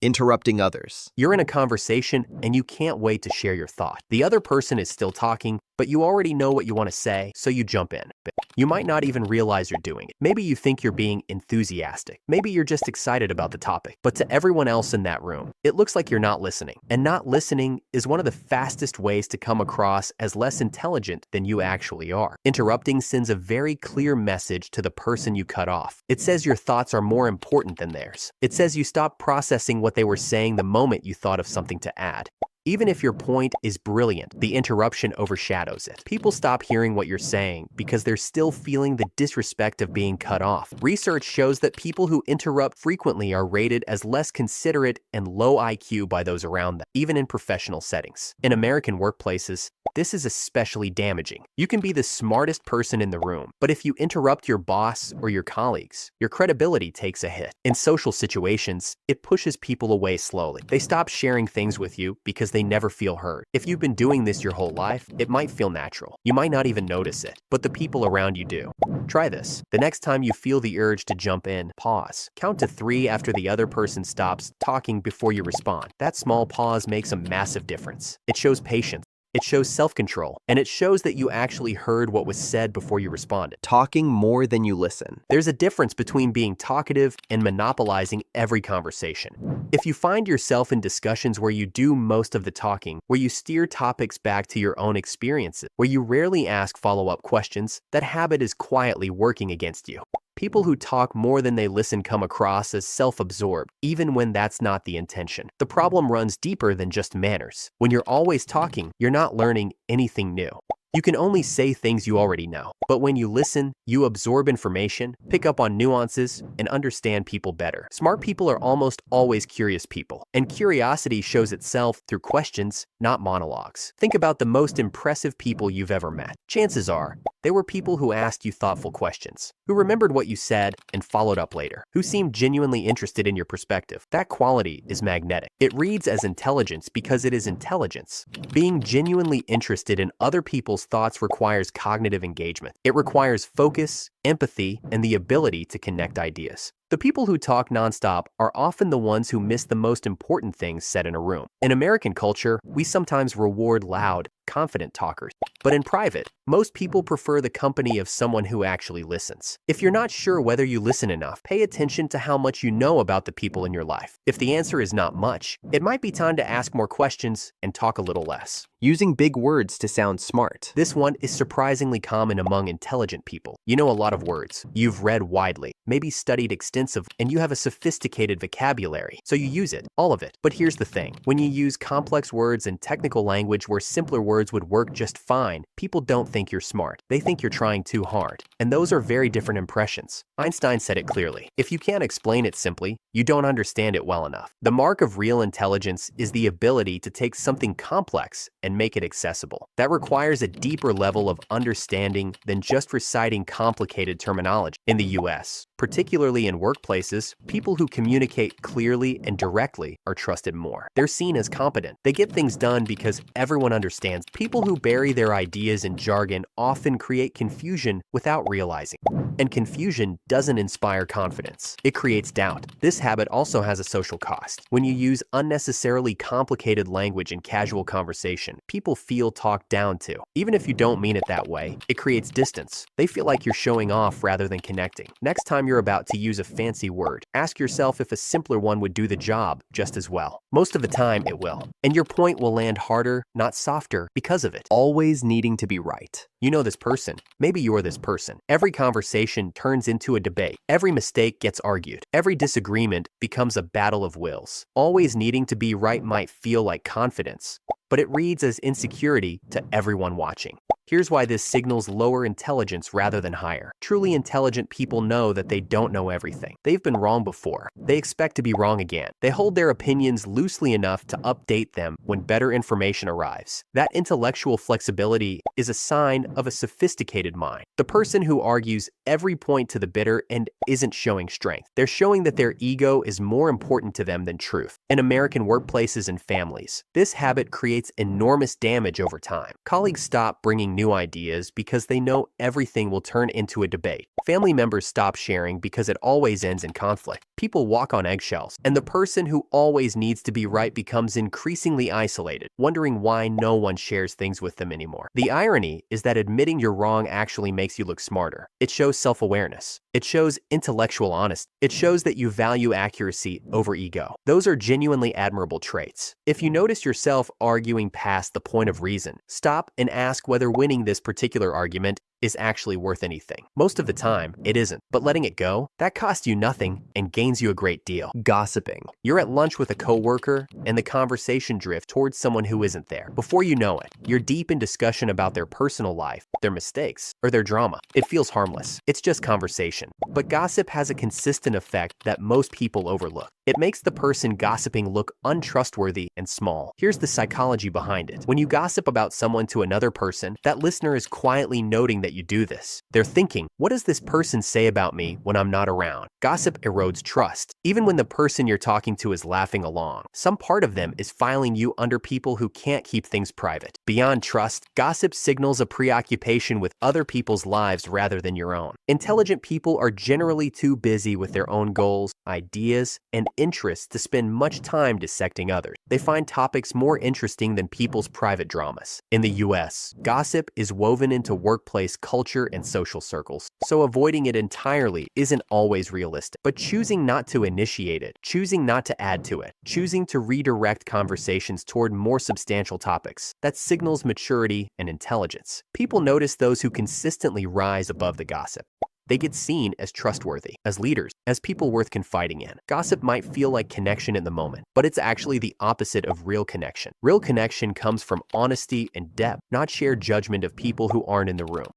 Interrupting others. You're in a conversation and you can't wait to share your thought. The other person is still talking, but you already know what you want to say, so you jump in. You might not even realize you're doing it. Maybe you think you're being enthusiastic. Maybe you're just excited about the topic. But to everyone else in that room, it looks like you're not listening. And not listening is one of the fastest ways to come across as less intelligent than you actually are. Interrupting sends a very clear message to the person you cut off. It says your thoughts are more important than theirs. It says you stop processing what they were saying the moment you thought of something to add. Even if your point is brilliant, the interruption overshadows it. People stop hearing what you're saying because they're still feeling the disrespect of being cut off. Research shows that people who interrupt frequently are rated as less considerate and low IQ by those around them, even in professional settings. In American workplaces, this is especially damaging. You can be the smartest person in the room, but if you interrupt your boss or your colleagues, your credibility takes a hit. In social situations, it pushes people away slowly. They stop sharing things with you because they never feel heard. If you've been doing this your whole life, it might feel natural. You might not even notice it, but the people around you do. Try this. The next time you feel the urge to jump in, pause. Count to 3 after the other person stops talking before you respond. That small pause makes a massive difference. It shows patience. It shows self-control, and it shows that you actually heard what was said before you responded. Talking more than you listen. There's a difference between being talkative and monopolizing every conversation. If you find yourself in discussions where you do most of the talking, where you steer topics back to your own experiences, where you rarely ask follow-up questions, that habit is quietly working against you. People who talk more than they listen come across as self-absorbed, even when that's not the intention. The problem runs deeper than just manners. When you're always talking, you're not learning anything new. You can only say things you already know. But when you listen, you absorb information, pick up on nuances, and understand people better. Smart people are almost always curious people, and curiosity shows itself through questions, not monologues. Think about the most impressive people you've ever met. Chances are, they were people who asked you thoughtful questions, who remembered what you said and followed up later, who seemed genuinely interested in your perspective. That quality is magnetic. It reads as intelligence because it is intelligence. Being genuinely interested in other people's thoughts requires cognitive engagement. It requires focus, empathy, and the ability to connect ideas. The people who talk nonstop are often the ones who miss the most important things said in a room. In American culture, we sometimes reward loud, confident talkers. But in private, most people prefer the company of someone who actually listens. If you're not sure whether you listen enough, pay attention to how much you know about the people in your life. If the answer is not much, it might be time to ask more questions and talk a little less. Using big words to sound smart. This one is surprisingly common among intelligent people. You know a lot of words. You've read widely, maybe studied extensively, and you have a sophisticated vocabulary, so you use it, all of it. But here's the thing. When you use complex words and technical language where simpler words would work just fine, people don't think you're smart. They think you're trying too hard. And those are very different impressions. Einstein said it clearly. If you can't explain it simply, you don't understand it well enough. The mark of real intelligence is the ability to take something complex and make it accessible. That requires a deeper level of understanding than just reciting complicated terminology. In the US, particularly in workplaces, people who communicate clearly and directly are trusted more. They're seen as competent. They get things done because everyone understands. People who bury their ideas in jargon often create confusion without realizing. And confusion doesn't inspire confidence. It creates doubt. This habit also has a social cost. When you use unnecessarily complicated language in casual conversation, people feel talked down to. Even if you don't mean it that way, it creates distance. They feel like you're showing off rather than connecting. Next time you're about to use a fancy word, ask yourself if a simpler one would do the job just as well. Most of the time, it will. And your point will land harder, not softer, because of it. Always needing to be right. You know this person. Maybe you're this person. Every conversation turns into a debate. Every mistake gets argued. Every disagreement becomes a battle of wills. Always needing to be right might feel like confidence, but it reads as insecurity to everyone watching. Here's why this signals lower intelligence rather than higher. Truly intelligent people know that they don't know everything. They've been wrong before. They expect to be wrong again. They hold their opinions loosely enough to update them when better information arrives. That intellectual flexibility is a sign of a sophisticated mind. The person who argues every point to the bitter end isn't showing strength. They're showing that their ego is more important to them than truth. In American workplaces and families, this habit creates enormous damage over time. Colleagues stop bringing new ideas because they know everything will turn into a debate. Family members stop sharing because it always ends in conflict. People walk on eggshells, and the person who always needs to be right becomes increasingly isolated, wondering why no one shares things with them anymore. The irony is that admitting you're wrong actually makes you look smarter. It shows self-awareness. It shows intellectual honesty. It shows that you value accuracy over ego. Those are genuinely admirable traits. If you notice yourself arguing past the point of reason, stop and ask whether winning this particular argument is actually worth anything. Most of the time, it isn't. But letting it go, that costs you nothing and gains you a great deal. Gossiping. You're at lunch with a coworker, and the conversation drifts towards someone who isn't there. Before you know it, you're deep in discussion about their personal life, their mistakes, or their drama. It feels harmless. It's just conversation. But gossip has a consistent effect that most people overlook. It makes the person gossiping look untrustworthy and small. Here's the psychology behind it. When you gossip about someone to another person, that listener is quietly noting that you do this. They're thinking, what does this person say about me when I'm not around? Gossip erodes trust. Even when the person you're talking to is laughing along, some part of them is filing you under people who can't keep things private. Beyond trust, gossip signals a preoccupation with other people's lives rather than your own. Intelligent people are generally too busy with their own goals, ideas, and interests to spend much time dissecting others. They find topics more interesting than people's private dramas. In the US, gossip is woven into workplace culture and social circles, so avoiding it entirely isn't always realistic. But choosing not to initiate it, choosing not to add to it, choosing to redirect conversations toward more substantial topics, that signals maturity and intelligence. People notice those who consistently rise above the gossip. They get seen as trustworthy, as leaders, as people worth confiding in. Gossip might feel like connection in the moment, but it's actually the opposite of real connection. Real connection comes from honesty and depth, not shared judgment of people who aren't in the room.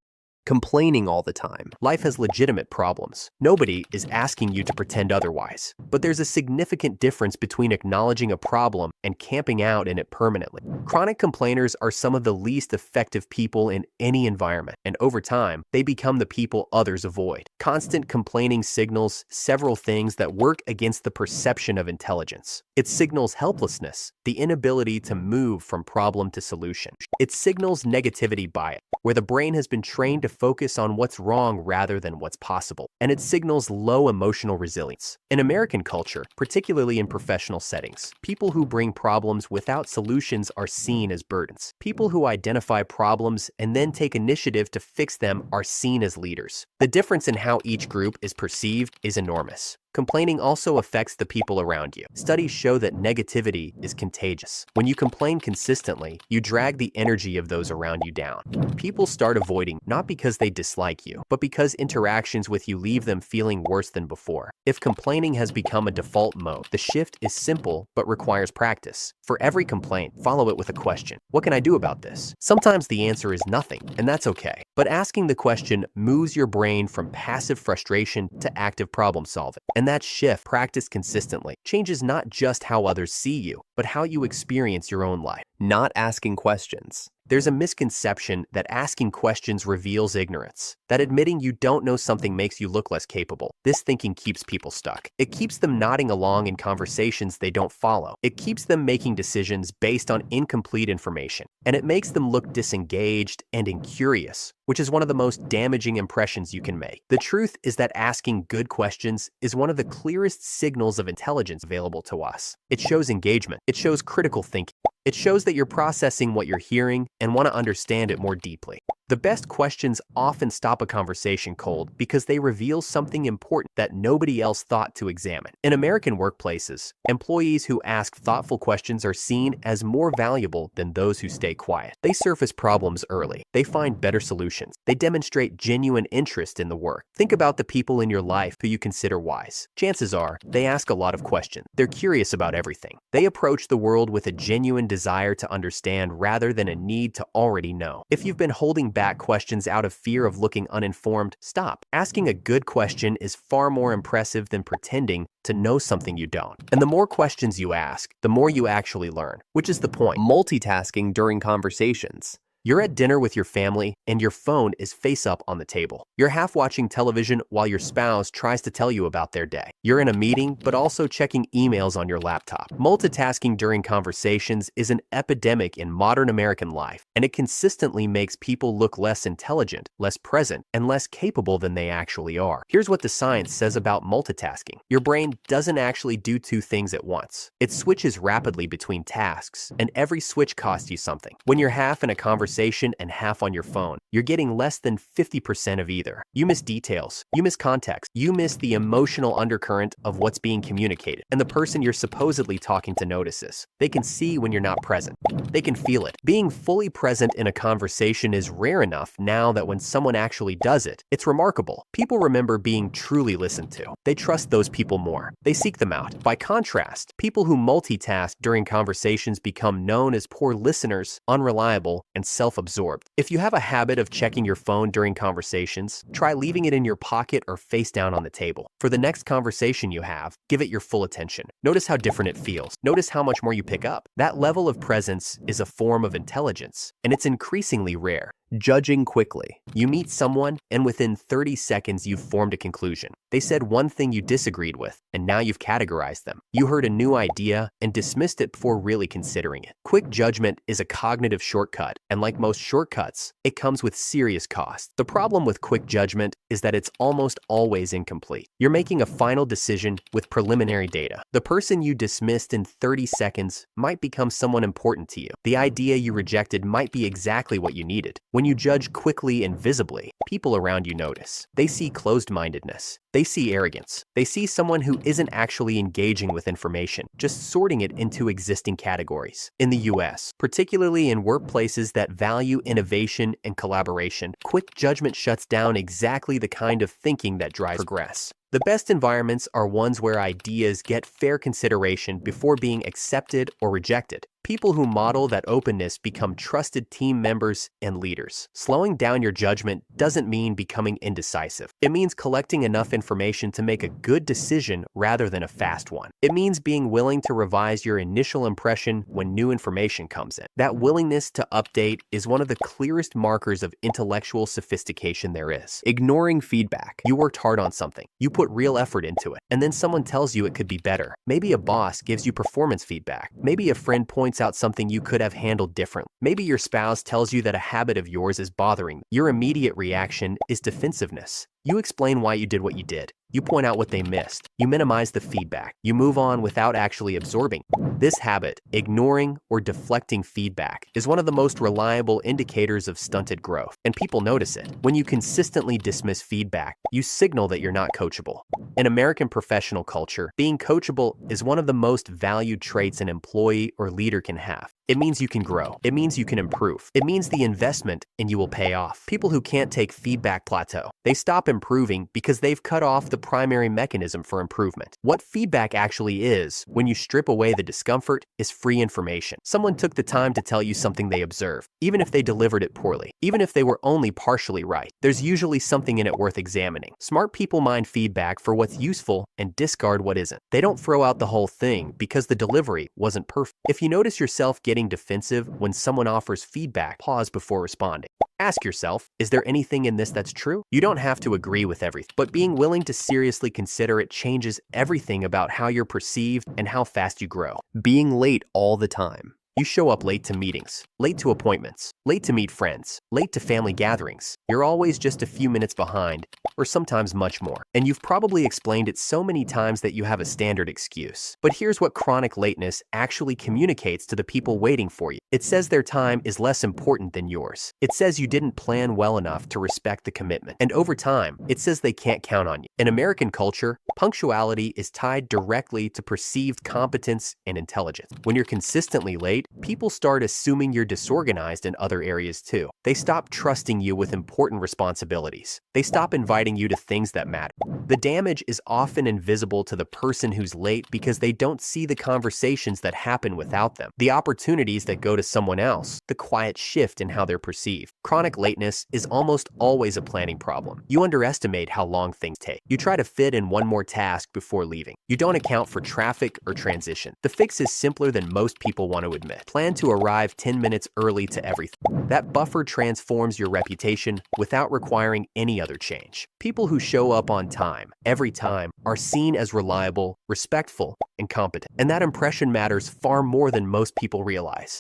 Complaining all the time. Life has legitimate problems. Nobody is asking you to pretend otherwise. But there's a significant difference between acknowledging a problem and camping out in it permanently. Chronic complainers are some of the least effective people in any environment, and over time, they become the people others avoid. Constant complaining signals several things that work against the perception of intelligence. It signals helplessness, the inability to move from problem to solution. It signals negativity bias, where the brain has been trained to focus on what's wrong rather than what's possible. And it signals low emotional resilience. In American culture, particularly in professional settings, people who bring problems without solutions are seen as burdens. People who identify problems and then take initiative to fix them are seen as leaders. The difference in how each group is perceived is enormous. Complaining also affects the people around you. Studies show that negativity is contagious. When you complain consistently, you drag the energy of those around you down. People start avoiding not because they dislike you, but because interactions with you leave them feeling worse than before. If complaining has become a default mode, the shift is simple but requires practice. For every complaint, follow it with a question. What can I do about this? Sometimes the answer is nothing, and that's okay. But asking the question moves your brain from passive frustration to active problem solving. And that shift, practiced consistently, changes not just how others see you, but how you experience your own life. Not asking questions. There's a misconception that asking questions reveals ignorance, that admitting you don't know something makes you look less capable. This thinking keeps people stuck. It keeps them nodding along in conversations they don't follow. It keeps them making decisions based on incomplete information, and it makes them look disengaged and incurious, which is one of the most damaging impressions you can make. The truth is that asking good questions is one of the clearest signals of intelligence available to us. It shows engagement. It shows critical thinking. It shows that you're processing what you're hearing and want to understand it more deeply. The best questions often stop a conversation cold because they reveal something important that nobody else thought to examine. In American workplaces, employees who ask thoughtful questions are seen as more valuable than those who stay quiet. They surface problems early. They find better solutions. They demonstrate genuine interest in the work. Think about the people in your life who you consider wise. Chances are, they ask a lot of questions. They're curious about everything. They approach the world with a genuine desire to understand rather than a need to already know. If you've been holding back questions out of fear of looking uninformed, stop. Asking a good question is far more impressive than pretending to know something you don't. And the more questions you ask, the more you actually learn, which is the point. Multitasking during conversations. You're at dinner with your family and your phone is face up on the table. You're half watching television while your spouse tries to tell you about their day. You're in a meeting but also checking emails on your laptop. Multitasking during conversations is an epidemic in modern American life, and it consistently makes people look less intelligent, less present, and less capable than they actually are. Here's what the science says about multitasking. Your brain doesn't actually do two things at once. It switches rapidly between tasks, and every switch costs you something. When you're half in a conversation and half on your phone, you're getting less than 50% of either. You miss details, you miss context, you miss the emotional undercurrent of what's being communicated, and the person you're supposedly talking to notices. They can see when you're not present. They can feel it. Being fully present in a conversation is rare enough now that when someone actually does it, it's remarkable. People remember being truly listened to. They trust those people more. They seek them out. By contrast, people who multitask during conversations become known as poor listeners, unreliable, and self-absorbed. If you have a habit of checking your phone during conversations, try leaving it in your pocket or face down on the table. For the next conversation you have, give it your full attention. Notice how different it feels. Notice how much more you pick up. That level of presence is a form of intelligence, and it's increasingly rare. Judging quickly. You meet someone, and within 30 seconds you've formed a conclusion. They said one thing you disagreed with, and now you've categorized them. You heard a new idea and dismissed it before really considering it. Quick judgment is a cognitive shortcut, and like most shortcuts, it comes with serious cost. The problem with quick judgment is that it's almost always incomplete. You're making a final decision with preliminary data. The person you dismissed in 30 seconds might become someone important to you. The idea you rejected might be exactly what you needed. When you judge quickly and visibly, people around you notice. They see closed-mindedness. They see arrogance. They see someone who isn't actually engaging with information, just sorting it into existing categories. In the US, particularly in workplaces that value innovation and collaboration, quick judgment shuts down exactly the kind of thinking that drives progress. The best environments are ones where ideas get fair consideration before being accepted or rejected. People who model that openness become trusted team members and leaders. Slowing down your judgment doesn't mean becoming indecisive. It means collecting enough information to make a good decision rather than a fast one. It means being willing to revise your initial impression when new information comes in. That willingness to update is one of the clearest markers of intellectual sophistication there is. Ignoring feedback. You worked hard on something. You put real effort into it, and then someone tells you it could be better. Maybe a boss gives you performance feedback. Maybe a friend points out something you could have handled differently. Maybe your spouse tells you that a habit of yours is bothering them. Your immediate reaction is defensiveness. You explain why you did what you did. You point out what they missed. You minimize the feedback. You move on without actually absorbing. This habit, ignoring or deflecting feedback, is one of the most reliable indicators of stunted growth, and people notice it. When you consistently dismiss feedback, you signal that you're not coachable. In American professional culture, being coachable is one of the most valued traits an employee or leader can have. It means you can grow. It means you can improve. It means the investment in you will pay off. People who can't take feedback plateau. They stop improving because they've cut off the primary mechanism for improvement. What feedback actually is, when you strip away the discomfort, is free information. Someone took the time to tell you something they observed, even if they delivered it poorly, even if they were only partially right. There's usually something in it worth examining. Smart people mind feedback for what's useful and discard what isn't. They don't throw out the whole thing because the delivery wasn't perfect. If you notice yourself getting defensive when someone offers feedback, pause before responding. Ask yourself, is there anything in this that's true? You don't have to agree with everything, but being willing to seriously consider it changes everything about how you're perceived and how fast you grow. Being late all the time. You show up late to meetings, late to appointments, late to meet friends, late to family gatherings. You're always just a few minutes behind, or sometimes much more. And you've probably explained it so many times that you have a standard excuse. But here's what chronic lateness actually communicates to the people waiting for you. It says their time is less important than yours. It says you didn't plan well enough to respect the commitment. And over time, it says they can't count on you. In American culture, punctuality is tied directly to perceived competence and intelligence. When you're consistently late, people start assuming you're disorganized in other areas too. They stop trusting you with important responsibilities. They stop inviting you to things that matter. The damage is often invisible to the person who's late because they don't see the conversations that happen without them, the opportunities that go to someone else, the quiet shift in how they're perceived. Chronic lateness is almost always a planning problem. You underestimate how long things take. You try to fit in one more task before leaving. You don't account for traffic or transition. The fix is simpler than most people want to admit. Plan to arrive 10 minutes early to everything. That buffer transforms your reputation without requiring any other change. People who show up on time, every time, are seen as reliable, respectful, and competent. And that impression matters far more than most people realize.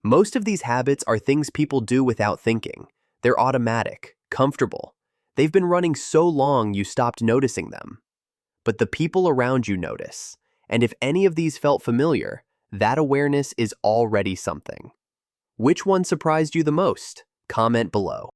Most of these habits are things people do without thinking. They're automatic, comfortable. They've been running so long you stopped noticing them. But the people around you notice. And if any of these felt familiar, that awareness is already something. Which one surprised you the most? Comment below.